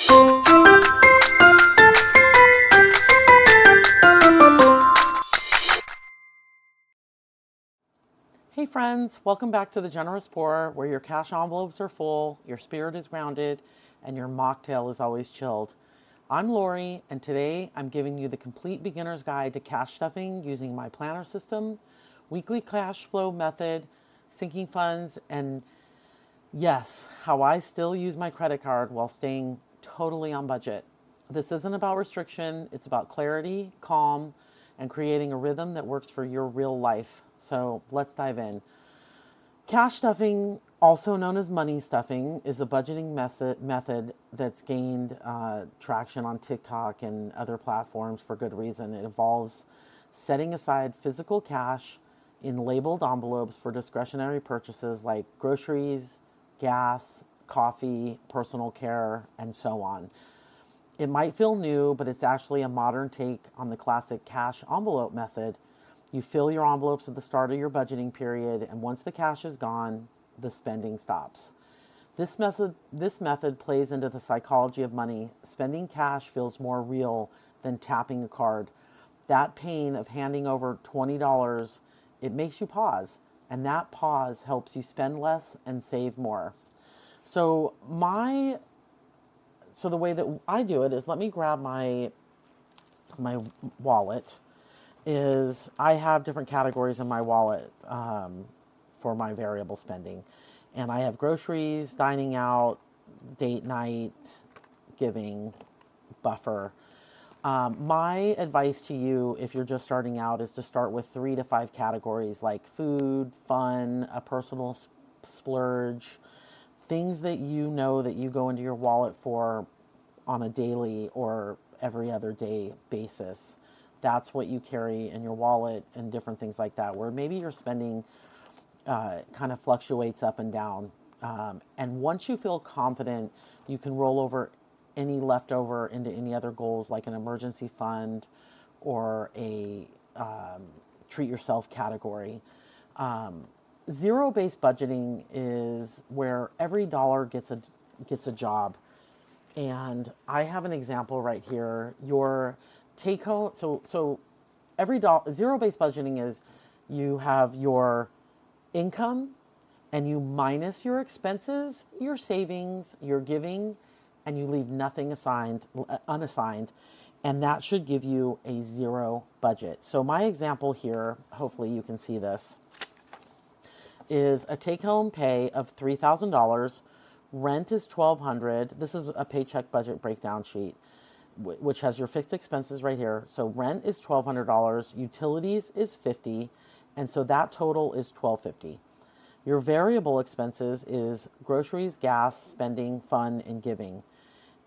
Hey friends, welcome back to the Generous Pour, where your cash envelopes are full, your spirit is grounded, and your mocktail is always chilled. I'm Lori, and today I'm giving you the complete beginner's guide to cash stuffing using my planner system, weekly cash flow method, sinking funds, and yes, how I still use my credit card while staying totally on budget. This isn't about restriction, it's about clarity, calm, and creating a rhythm that works for your real life. So let's dive in. Cash stuffing, also known as money stuffing, is a budgeting method that's gained traction on TikTok and other platforms for good reason. It involves setting aside physical cash in labeled envelopes for discretionary purchases like groceries, gas, coffee, personal care, and so on. It might feel new, but it's actually a modern take on the classic cash envelope method. You fill your envelopes at the start of your budgeting period, and once the cash is gone, the spending stops. This method plays into the psychology of money. Spending cash feels more real than tapping a card. That pain of handing over $20, it makes you pause, and that pause helps you spend less and save more. So the way that I do it is, let me grab my wallet. Is I have different categories in my wallet for my variable spending. And I have groceries, dining out, date night, giving, buffer. My advice to you, if you're just starting out, is to start with 3 to 5 categories like food, fun, a personal splurge, things that you know that you go into your wallet for on a daily or every other day basis. That's what you carry in your wallet, and different things like that, where maybe your spending kind of fluctuates up and down. And once you feel confident, you can roll over any leftover into any other goals, like an emergency fund or a treat yourself category. Zero-based budgeting is where every dollar gets a job. And I have an example right here. Your take home, so every dollar, zero-based budgeting is you have your income and you minus your expenses, your savings, your giving, and you leave nothing unassigned, and that should give you a zero budget. So my example here, hopefully you can see this, is a take-home pay of $3,000. Rent is $1,200. This is a paycheck budget breakdown sheet, which has your fixed expenses right here. So rent is $1,200, utilities is $50, and so that total is $1,250. Your variable expenses is groceries, gas, spending, fun, and giving,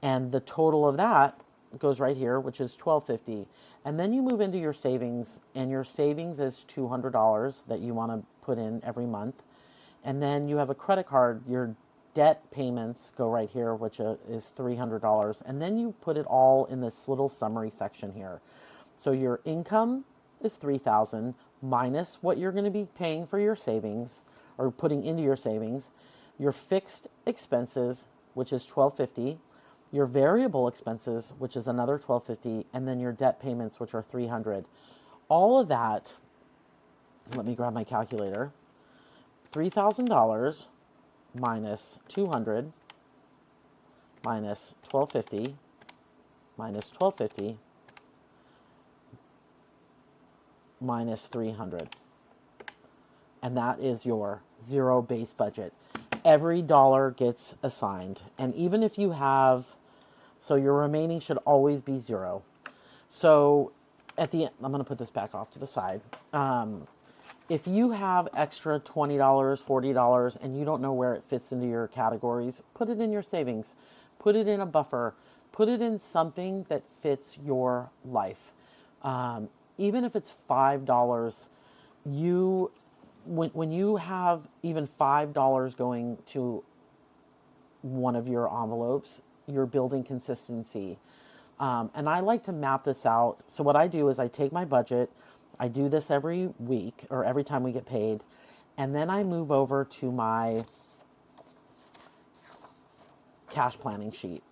and the total of that goes right here, which is $1,250. And then you move into your savings, and your savings is $200 that you want to put in every month. And then you have a credit card. Your debt payments go right here, which is $300. And then you put it all in this little summary section here. So your income is $3,000 minus what you're going to be paying for your savings or putting into your savings. Your fixed expenses, which is $1,250. Your variable expenses, which is another $1,250, and then your debt payments, which are $300. All of that, let me grab my calculator. $3,000 minus 200 minus 1250 minus 1250 minus 300. And that is your zero base budget. Every dollar gets assigned. And even if you have, so your remaining should always be zero. So at the end, I'm going to put this back off to the side. If you have extra $20, $40, and you don't know where it fits into your categories, put it in your savings, put it in a buffer, put it in something that fits your life. Even if it's $5, when you have even $5 going to one of your envelopes, you're building consistency. And I like to map this out. So what I do is I take my budget, I do this every week or every time we get paid, and then I move over to my cash planning sheet.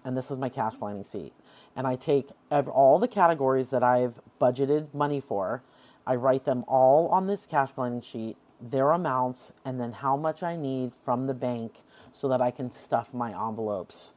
and this is my cash planning sheet. And I take all the categories that I've budgeted money for, I write them all on this cash planning sheet, their amounts, and then how much I need from the bank so that I can stuff my envelopes.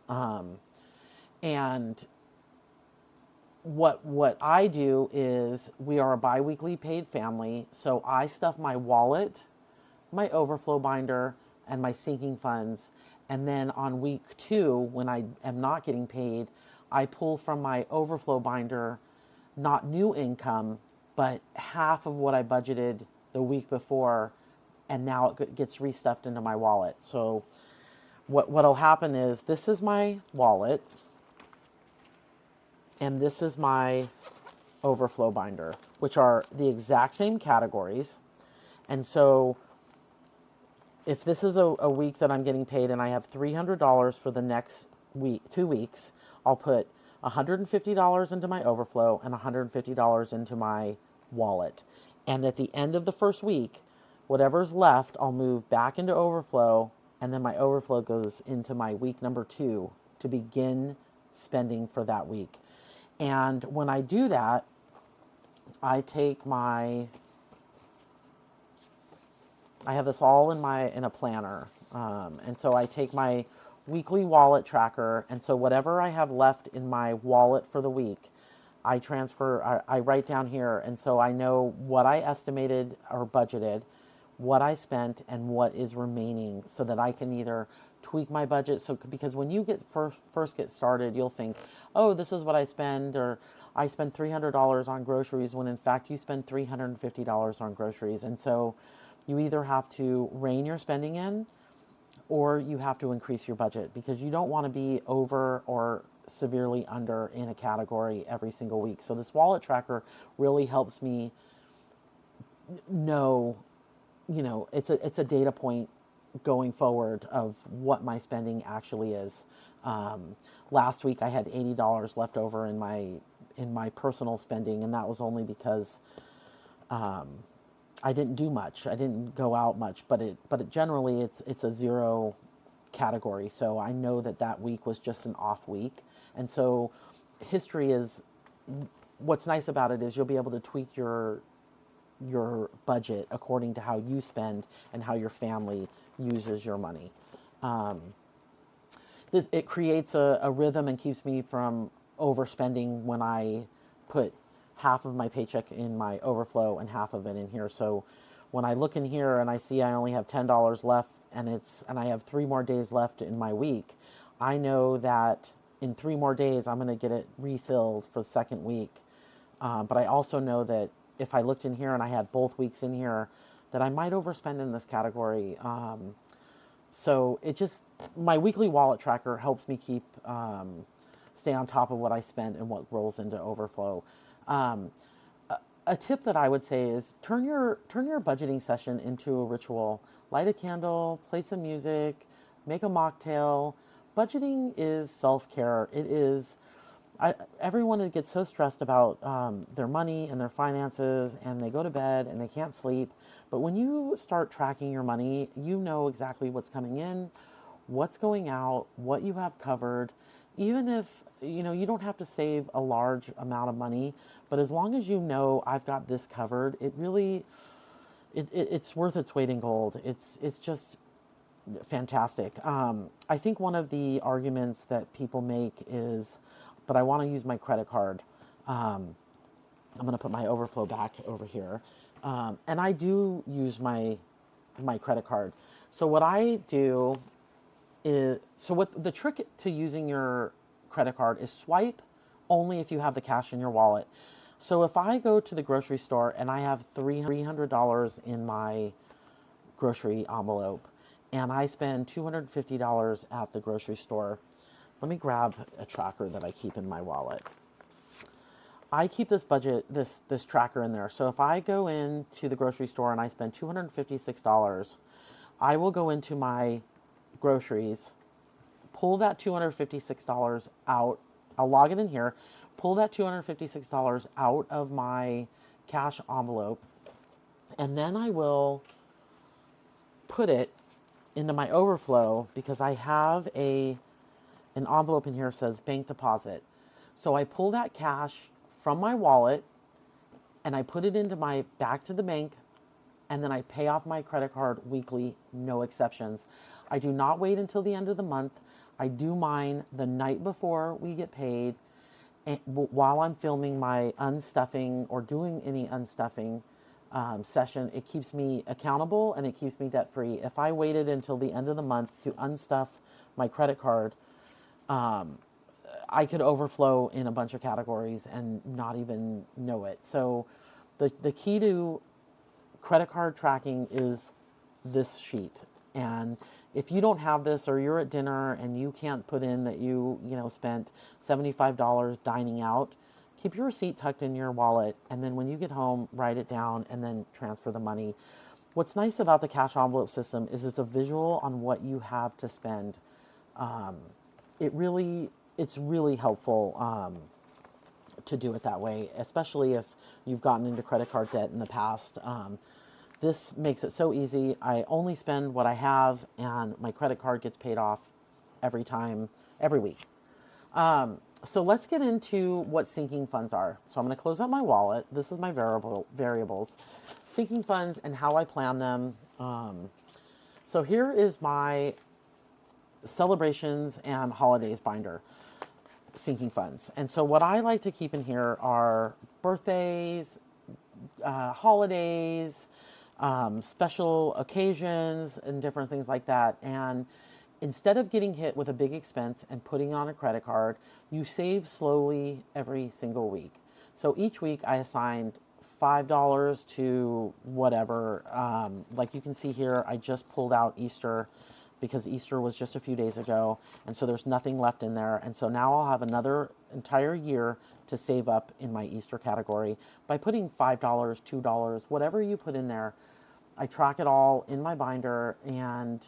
And what I do is, we are a biweekly paid family, so I stuff my wallet, my overflow binder, and my sinking funds. And then on week 2, when I am not getting paid, I pull from my overflow binder, not new income, but half of what I budgeted the week before, and now it gets restuffed into my wallet. So what'll happen is, this is my wallet, and this is my overflow binder, which are the exact same categories. And so if this is a week that I'm getting paid and I have $300 for the next week, 2 weeks, I'll put $150 into my overflow and $150 into my wallet. And at the end of the first week, whatever's left, I'll move back into overflow, and then my overflow goes into my week number 2 to begin spending for that week. And when I do that, I have this all in a planner. And so I take my weekly wallet tracker, and so whatever I have left in my wallet for the week, I write down here, and so I know what I estimated or budgeted, what I spent, and what is remaining, so that I can either tweak my budget. So, because when you first get started, you'll think, oh, this is what I spend, or I spend $300 on groceries, when in fact you spend $350 on groceries. And so you either have to rein your spending in, or you have to increase your budget, because you don't want to be over or severely under in a category every single week. So this wallet tracker really helps me know, it's a data point going forward of what my spending actually is. Last week I had $80 left over in my personal spending, and that was only because I didn't do much. I didn't go out much, but generally it's a zero category. So I know that week was just an off week. And so history is, what's nice about it is, you'll be able to tweak your budget according to how you spend and how your family uses your money. It creates a rhythm and keeps me from overspending when I put half of my paycheck in my overflow and half of it in here. So when I look in here and I see I only have $10 left, and I have 3 more days left in my week, I know that in 3 more days I'm going to get it refilled for the second week. But I also know that if I looked in here and I had both weeks in here, that I might overspend in this category. So my weekly wallet tracker helps me stay on top of what I spend and what rolls into overflow. A tip that I would say is, turn your budgeting session into a ritual. Light a candle, play some music, make a mocktail. Budgeting is self-care. It is. Everyone gets so stressed about their money and their finances, and they go to bed and they can't sleep. But when you start tracking your money, you know exactly what's coming in, what's going out, what you have covered. Even if you don't have to save a large amount of money, but as long as you know I've got this covered, it's worth its weight in gold. It's just fantastic. I think one of the arguments that people make is, but I want to use my credit card. I'm going to put my overflow back over here. And I do use my credit card. So what I do is, what the trick to using your credit card is, swipe only if you have the cash in your wallet. So if I go to the grocery store and I have $300 in my grocery envelope, and I spend $250 at the grocery store, let me grab a tracker that I keep in my wallet. I keep this tracker in there. So if I go into the grocery store and I spend $256, I will go into my groceries, pull that $256 out. I'll log it in here, pull that $256 out of my cash envelope, and then I will put it into my overflow, because I have a an envelope in here says bank deposit. So I pull that cash from my wallet and I put it into my back to the bank, and then I pay off my credit card weekly, no exceptions. I do not wait until the end of the month. I do mine the night before we get paid, and while I'm filming my unstuffing or doing any unstuffing session. It keeps me accountable and it keeps me debt free. If I waited until the end of the month to unstuff my credit card, I could overflow in a bunch of categories and not even know it. So the key to credit card tracking is this sheet. And if you don't have this, or you're at dinner and you can't put in that you spent $75 dining out, keep your receipt tucked in your wallet, and then when you get home, write it down and then transfer the money. What's nice about the cash envelope system is it's a visual on what you have to spend. It's really helpful to do it that way, especially if you've gotten into credit card debt in the past. This makes it so easy. I only spend what I have, and my credit card gets paid off every time, every week. So let's get into what sinking funds are. So I'm going to close out my wallet. This is my variables, sinking funds, and how I plan them. So here is my celebrations and holidays binder, sinking funds. And so what I like to keep in here are birthdays, holidays, special occasions, and different things like that. And instead of getting hit with a big expense and putting on a credit card, you save slowly every single week. So each week I assigned $5 to whatever. Like you can see here, I just pulled out Easter because Easter was just a few days ago. And so there's nothing left in there. And so now I'll have another entire year to save up in my Easter category by putting $5, $2, whatever you put in there. I track it all in my binder, and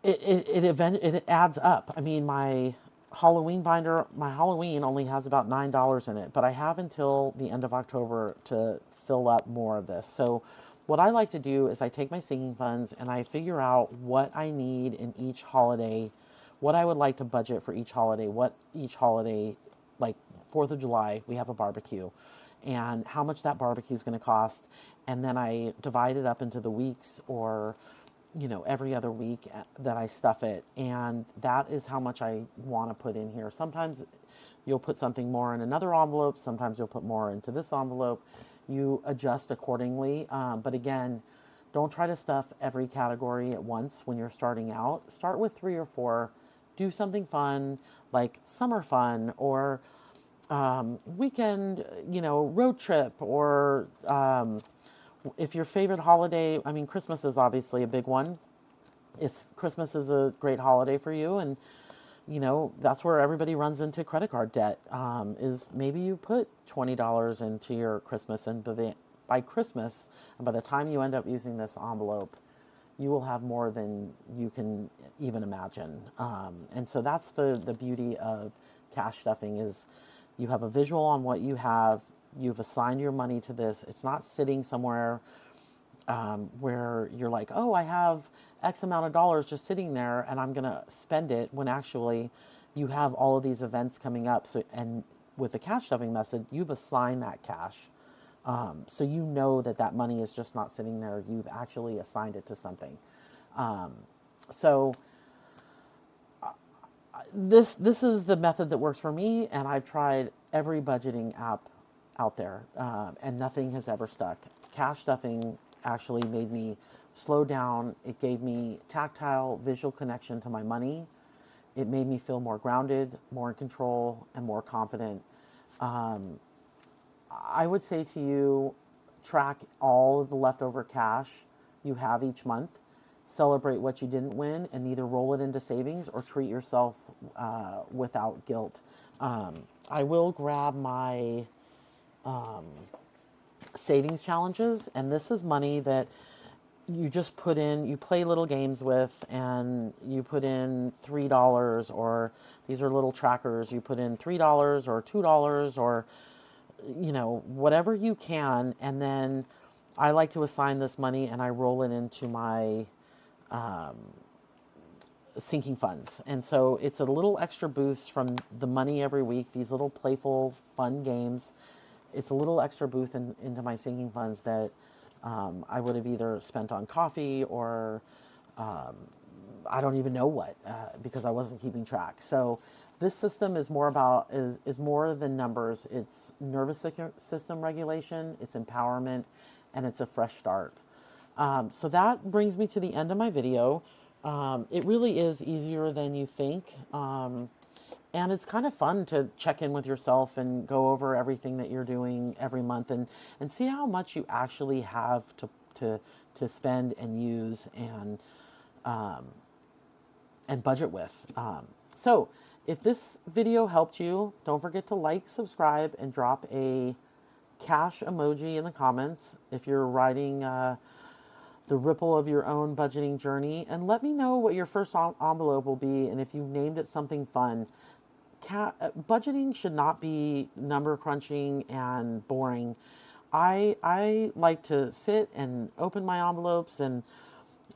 it adds up. I mean, my Halloween binder, my Halloween only has about $9 in it, but I have until the end of October to fill up more of this. So what I like to do is I take my sinking funds and I figure out what I need in each holiday, what I would like to budget for each holiday, what each holiday, like 4th of July, we have a barbecue, and how much that barbecue is going to cost. And then I divide it up into the weeks, or every other week that I stuff it. And that is how much I want to put in here. Sometimes you'll put something more in another envelope. Sometimes you'll put more into this envelope. You adjust accordingly. But again, don't try to stuff every category at once when you're starting out. Start with 3 or 4. Do something fun, like summer fun, or weekend, road trip, or if your favorite holiday, I mean, Christmas is obviously a big one. If Christmas is a great holiday for you, and that's where everybody runs into credit card debt, is maybe you put $20 into your Christmas, and by Christmas, and by the time you end up using this envelope, you will have more than you can even imagine. And so that's the beauty of cash stuffing, is you have a visual on what you have. You've assigned your money to this. It's not sitting somewhere where you're like, oh, I have X amount of dollars just sitting there and I'm going to spend it, when actually you have all of these events coming up. So, and with the cash stuffing method, you've assigned that cash. So you know that money is just not sitting there. You've actually assigned it to something. So this is the method that works for me, and I've tried every budgeting app out there, and nothing has ever stuck. Cash stuffing actually made me slow down. It gave me tactile, visual connection to my money. It made me feel more grounded, more in control, and more confident. I would say to you, track all of the leftover cash you have each month. Celebrate what you didn't win, and either roll it into savings or treat yourself without guilt. I will grab my savings challenges, and this is money that you just put in, you play little games with, and you put in $3, or these are little trackers. You put in $3 or $2, or whatever you can, and then I like to assign this money and I roll it into my sinking funds. And so it's a little extra boost from the money every week, these little playful, fun games. It's a little extra boost into my sinking funds that I would have either spent on coffee or I don't even know what because I wasn't keeping track. So this system is more about is more than numbers. It's nervous system regulation, it's empowerment, and it's a fresh start. So that brings me to the end of my video. It really is easier than you think. And it's kind of fun to check in with yourself and go over everything that you're doing every month and see how much you actually have to spend and use and budget with. So if this video helped you, don't forget to like, subscribe, and drop a cash emoji in the comments if you're writing the ripple of your own budgeting journey. And let me know what your first envelope will be and if you've named it something fun. Budgeting should not be number crunching and boring. I like to sit and open my envelopes and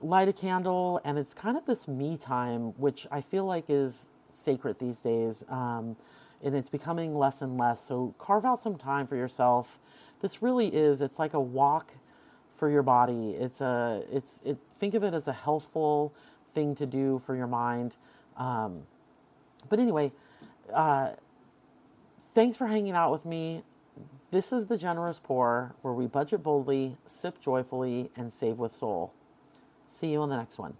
light a candle, and it's kind of this me time, which I feel like is sacred these days, and it's becoming less and less. So carve out some time for yourself. This really is, it's like a walk for your body. Think of it as a healthful thing to do for your mind. But anyway, thanks for hanging out with me. This is The Generous Pour, where we budget boldly, sip joyfully, and save with soul. See you on the next one.